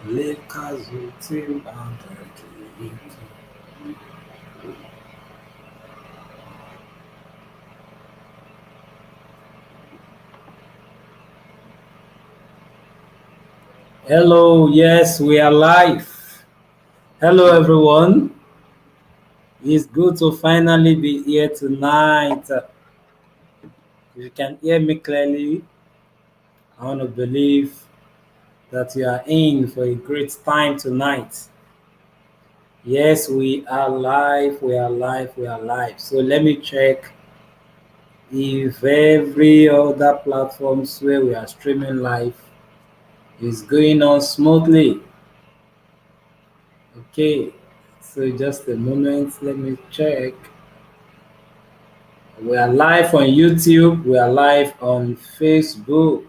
Hello, yes, we are live. Hello, everyone. It's good to finally be here tonight. If you can hear me clearly, I want to believe that you are in for a great time tonight. Yes, we are live, we are live, we are live. So let me check if every other platforms where we are streaming live is going on smoothly. Okay, so just a moment, let me check. We are live on YouTube. We are live on Facebook.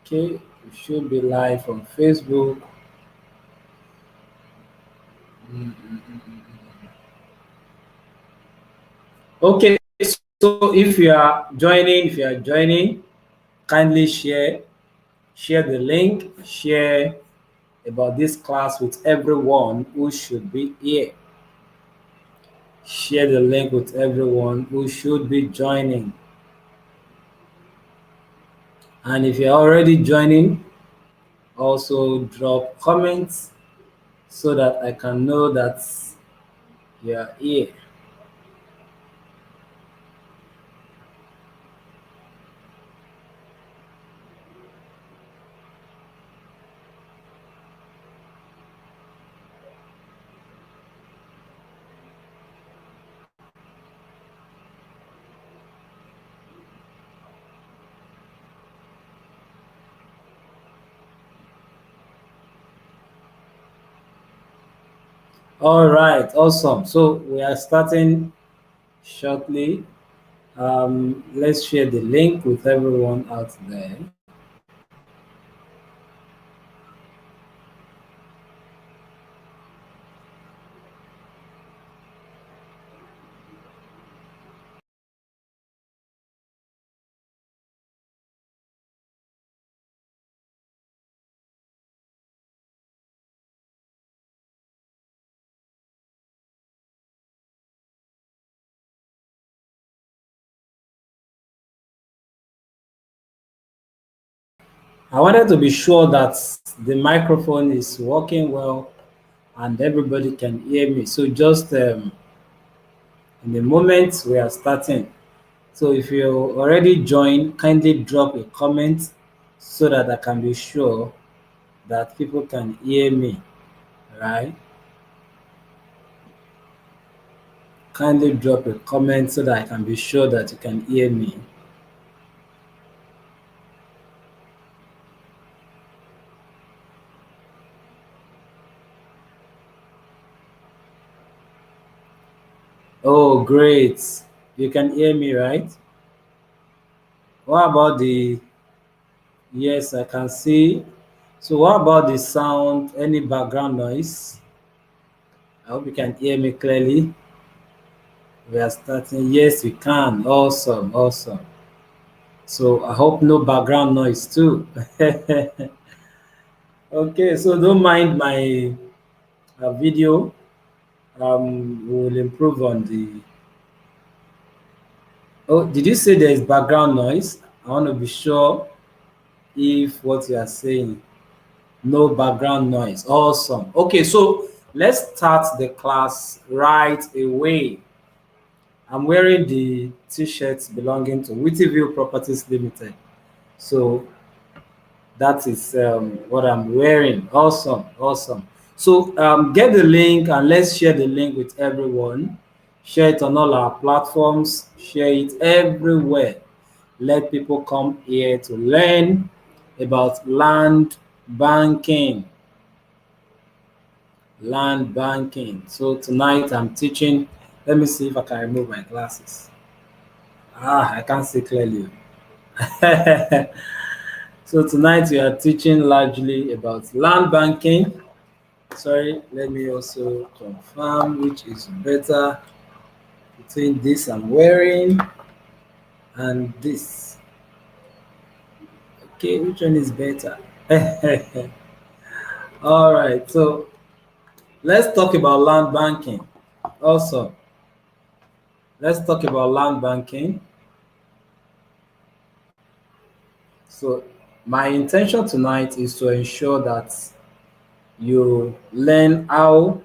Okay, we should be live on Facebook. Okay, so if you are joining, kindly share the link, share about this class with everyone who should be here. Share the link with everyone who should be joining. And if you're already joining, also drop comments so that I can know that you're here. All right, awesome. So we are starting shortly. Let's share the link with everyone out there. I wanted to be sure that the microphone is working well and everybody can hear me. So just in the moment we are starting. So if you already joined, kindly drop a comment so that I can be sure that people can hear me, right? Kindly drop a comment so that I can be sure that you can hear me. Oh, great. You can hear me, right? What about the, yes, I can see. So what about the sound? Any background noise? I hope you can hear me clearly. We are starting. Yes, we can. Awesome, awesome. So I hope no background noise too. Okay, so don't mind my video. We will improve on the. Oh, did you say there is background noise? I want to be sure if what you are saying. No background noise. Awesome. Okay, so let's start the class right away. I'm wearing the t-shirts belonging to Whittyville Properties Limited. So that is what I'm wearing. Awesome. Awesome. So get the link and let's share the link with everyone. Share it on all our platforms. Share it everywhere. Let people come here to learn about land banking. Land banking. So tonight I'm teaching. Let me see if I can remove my glasses. I can't see clearly. So tonight we are teaching largely about land banking. Sorry, let me also confirm which is better between this I'm wearing and this. Okay, which one is better? All right, so let's talk about land banking. Also, let's talk about land banking. So, my intention tonight is to ensure that you learn how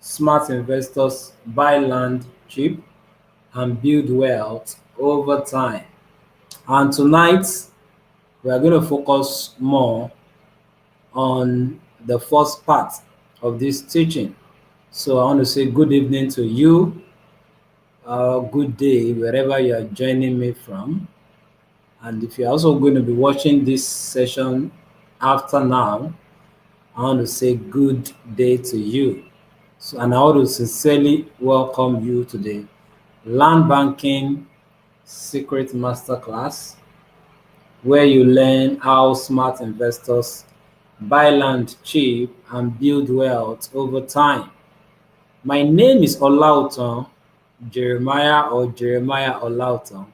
smart investors buy land cheap and build wealth over time. And tonight, we are going to focus more on the first part of this teaching. So, I want to say good evening to you, good day, wherever you are joining me from. And if you're also going to be watching this session after now, I want to say good day to you. So, and I want to sincerely welcome you to the Land Banking Secret Masterclass, where you learn how smart investors buy land cheap and build wealth over time. My name is Olauton Jeremiah Olauton,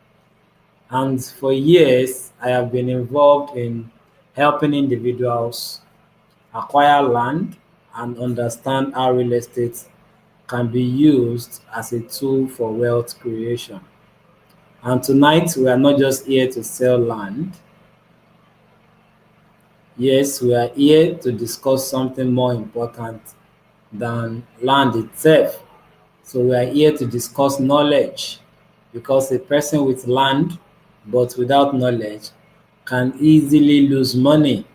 and for years I have been involved in helping individuals acquire land and understand how real estate can be used as a tool for wealth creation. And tonight, we are not just here to sell land. Yes, we are here to discuss something more important than land itself. So, we are here to discuss knowledge because a person with land but without knowledge can easily lose money.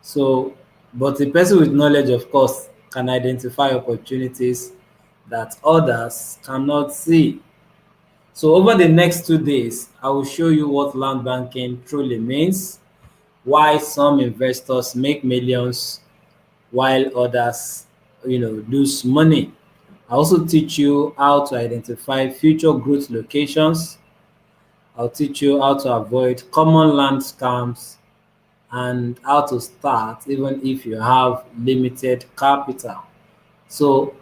So, but a person with knowledge, of course, can identify opportunities that others cannot see. So over the next 2 days, I will show you what land banking truly means, why some investors make millions while others, lose money. I also teach you how to identify future growth locations. I'll teach you how to avoid common land scams and how to start even if you have limited capital. So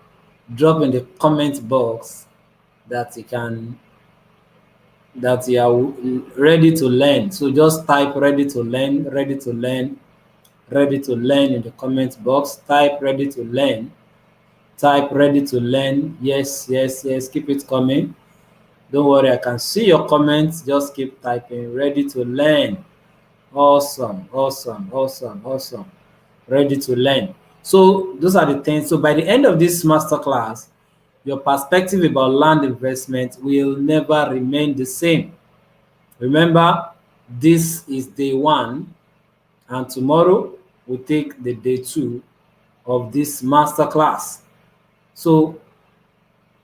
drop in the comment box that you are ready to learn. So just type ready to learn, ready to learn, ready to learn in the comment box. Type ready to learn, type ready to learn. Yes, yes, yes. Keep it coming. Don't worry, I can see your comments. Just keep typing ready to learn. Awesome, awesome, awesome, awesome. Ready to learn. So those are the things. So by the end of this masterclass, your perspective about land investment will never remain the same. Remember, this is day one, and tomorrow we take the day two of this masterclass. So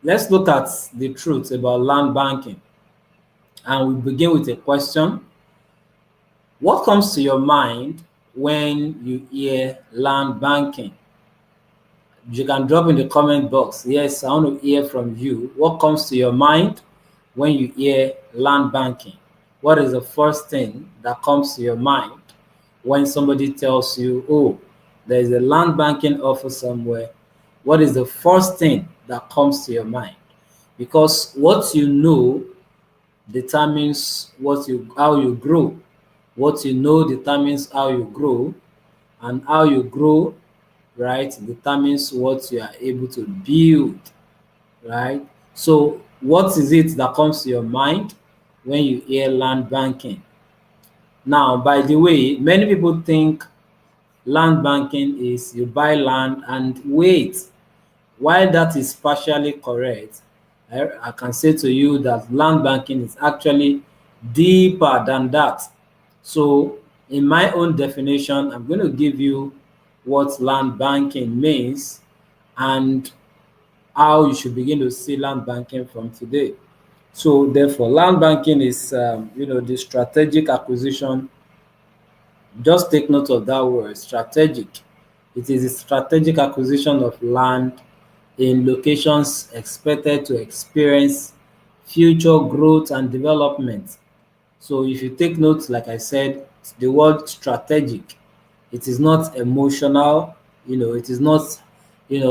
let's look at the truth about land banking. And we begin with a question. What comes to your mind when you hear land banking? You can drop in the comment box. Yes, I want to hear from you. What comes to your mind when you hear land banking? What is the first thing that comes to your mind when somebody tells you, oh, there is a land banking office somewhere? What is the first thing that comes to your mind? Because what you know determines how you grow. What you know determines how you grow, and how you grow, right, determines what you are able to build, right? So what is it that comes to your mind when you hear land banking? Now, by the way, many people think land banking is you buy land and wait. While that is partially correct, I can say to you that land banking is actually deeper than that. So, in my own definition, I'm going to give you what land banking means and how you should begin to see land banking from today. So, therefore, land banking is, the strategic acquisition. Just take note of that word, strategic. It is a strategic acquisition of land in locations expected to experience future growth and development. So if you take notes, like I said, the word strategic, it is not emotional, it is not,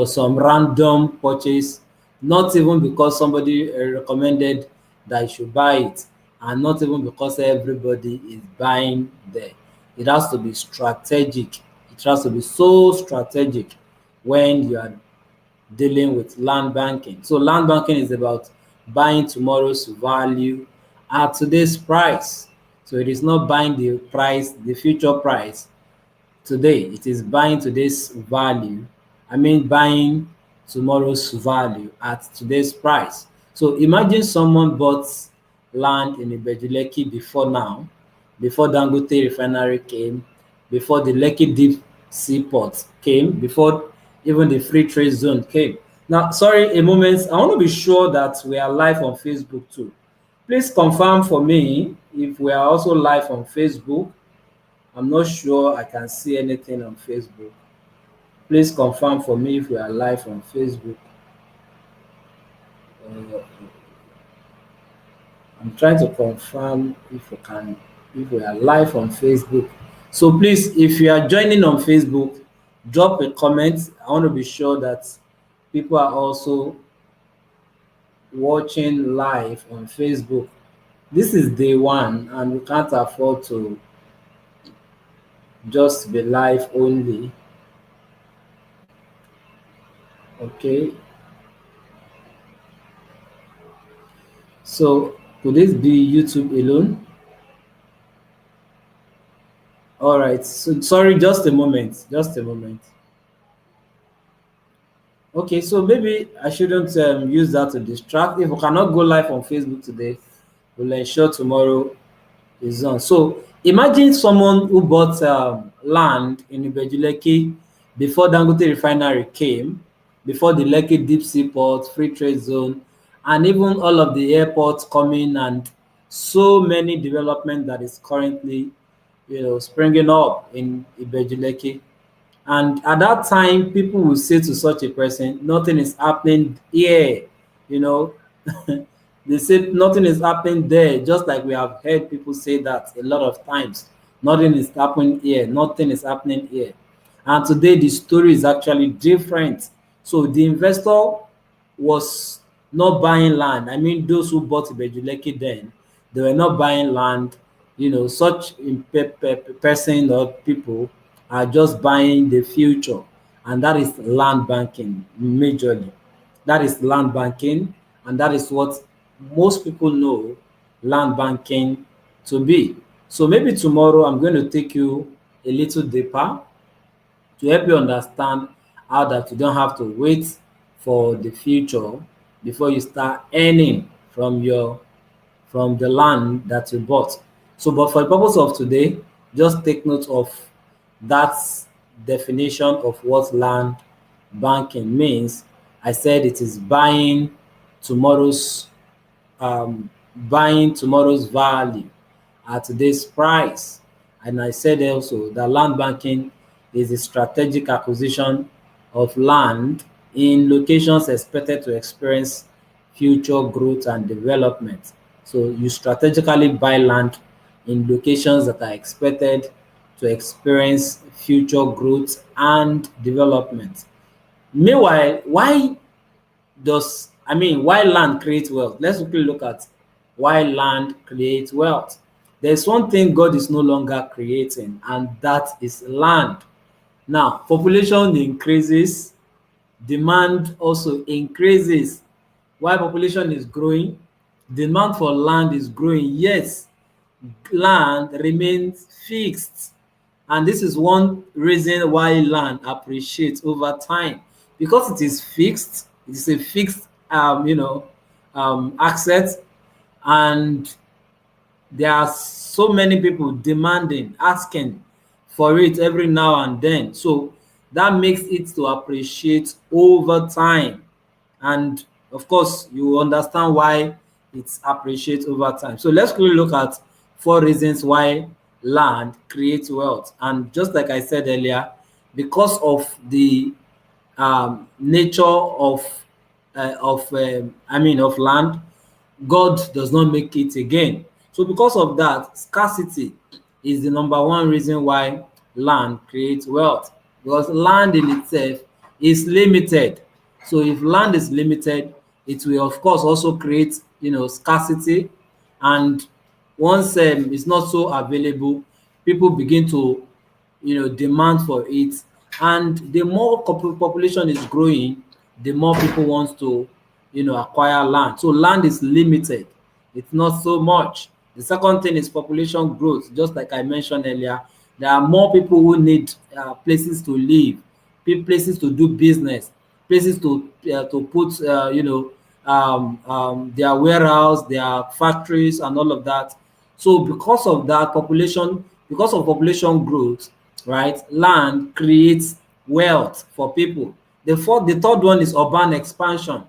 some random purchase, not even because somebody recommended that you should buy it, and not even because everybody is buying there. It has to be strategic. It has to be so strategic when you are dealing with land banking. So land banking is about buying tomorrow's value at today's price. So it is not buying the price, the future price today. It is buying today's value. I mean buying tomorrow's value at today's price. So imagine someone bought land in Ibejuleki before now, before Dangote refinery came, before the Lekki deep seaport came, before even the free trade zone came. Now, sorry, a moment. I want to be sure that we are live on Facebook too. Please confirm for me if we are also live on Facebook. I'm not sure I can see anything on Facebook. Please confirm for me if we are live on Facebook. Uh, I'm trying to confirm if we are live on Facebook. So please, if you are joining on Facebook, drop a comment. I want to be sure that people are also watching live on Facebook. This is day one, and we can't afford to just be live only. Okay, so could this be YouTube alone? All right. So sorry, just a moment. Just a moment. Okay, so maybe I shouldn't use that to distract. If we cannot go live on Facebook today, we'll ensure tomorrow is on. So imagine someone who bought land in Ibejuleki before Dangote refinery came, before the Lekki deep sea port, free trade zone, and even all of the airports coming and so many development that is currently, springing up in Ibejuleki. And at that time, people will say to such a person, nothing is happening here, you know. They say nothing is happening there, just like we have heard people say that a lot of times. Nothing is happening here, nothing is happening here. And today the story is actually different. So the investor was not buying land. I mean, those who bought Ibejuleki then, they were not buying land. Such person or people are just buying the future, and that is land banking majorly. That is land banking, and that is what most people know land banking to be. So maybe tomorrow I'm going to take you a little deeper to help you understand how that you don't have to wait for the future before you start earning from the land that you bought. So, but for the purpose of today, just take note of that definition of what land banking means. I said it is tomorrow's buying tomorrow's value at today's price. And I said also that land banking is a strategic acquisition of land in locations expected to experience future growth and development. So you strategically buy land in locations that are expected to experience future growth and development. Meanwhile, why land creates wealth? Let's quickly look at why land creates wealth. There's one thing God is no longer creating, and that is land. Now, population increases, demand also increases. While population is growing, demand for land is growing. Yes, land remains fixed. And this is one reason why land appreciates over time, because it is fixed. It is a fixed, asset, and there are so many people demanding, asking for it every now and then. So that makes it to appreciate over time. And of course, you understand why it appreciates over time. So let's quickly look at 4 reasons why land creates wealth. And just like I said earlier, because of the nature of land, God does not make it again. So because of that, scarcity is the number one reason why land creates wealth, because land in itself is limited. So if land is limited, it will of course also create scarcity, and once it's not so available, people begin to, demand for it. And the more population is growing, the more people want to, acquire land. So land is limited. It's not so much. The second thing is population growth. Just like I mentioned earlier, there are more people who need places to live, places to do business, places to put, their warehouse, their factories, and all of that. So because of that because of population growth, right, land creates wealth for people. The third one is urban expansion.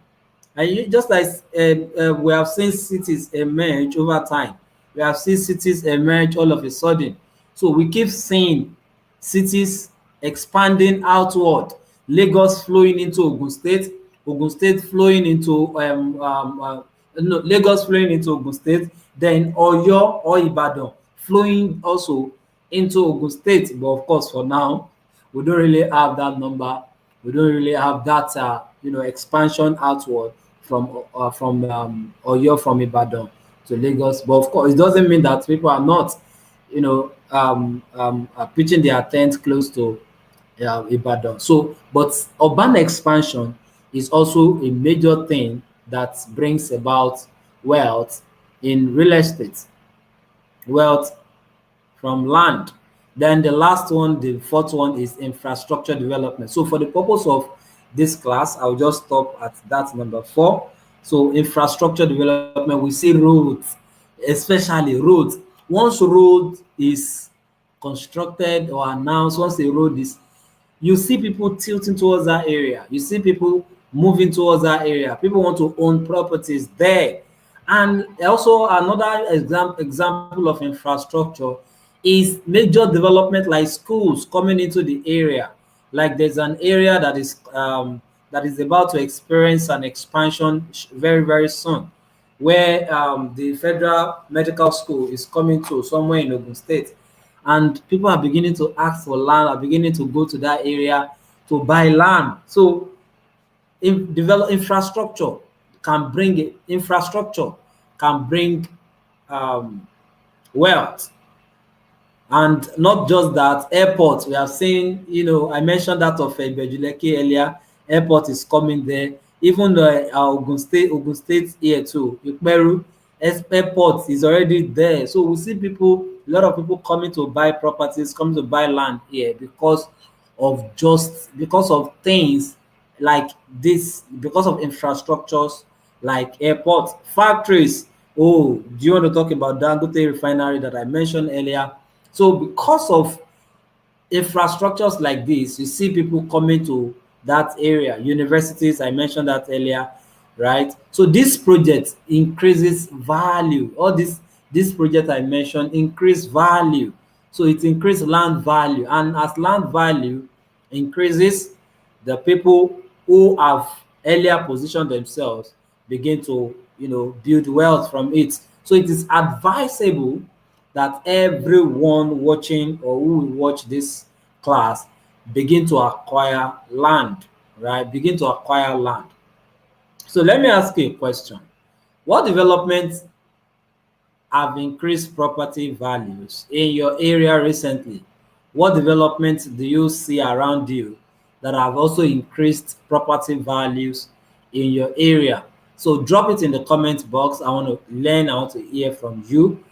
And just like we have seen cities emerge over time, we have seen cities emerge all of a sudden. So we keep seeing cities expanding outward. Lagos flowing into Ogun State, Ogun State flowing into no, Lagos flowing into Ogun State, then Oyo or Ibadan flowing also into Ogun State. But of course, for now, we don't really have that number. We don't really have that expansion outward from Oyo, from Ibadan to Lagos. But of course, it doesn't mean that people are not pitching their tent close to Ibadan. So, but urban expansion is also a major thing that brings about wealth in real estate, wealth from land. Then the last one, the fourth one, is infrastructure development. So for the purpose of this class, I'll just stop at that number 4. So infrastructure development, we see roads, especially roads. Once road is constructed or announced, once a road is, you see people tilting towards that area. You see people moving towards that area. People want to own properties there. And also another example of infrastructure is major development like schools coming into the area. Like there's an area that is about to experience an expansion very, very soon, where the Federal Medical School is coming to somewhere in Ogun State. And people are beginning to ask for land, are beginning to go to that area to buy land. So develop infrastructure can bring wealth. And not just that, airports, we have seen, I mentioned that of Bejuleke earlier. Airport is coming there. Even Ogun State here too, Ikperu airport is already there. So we see a lot of people coming to buy properties, coming to buy land here because of things like this, because of infrastructures like airports, factories. Oh, do you want to talk about Dangote refinery that I mentioned earlier? So because of infrastructures like this, you see people coming to that area. Universities, I mentioned that earlier, right? So this project increases value. All this project I mentioned increase value. So it increases land value. And as land value increases, the people who have earlier positioned themselves begin to build wealth from it. So it is advisable that everyone watching or who will watch this class begin to acquire land, right? Begin to acquire land. So let me ask you a question. What developments have increased property values in your area recently? What developments do you see around you that have also increased property values in your area? So drop it in the comment box. I want to learn, I want to hear from you.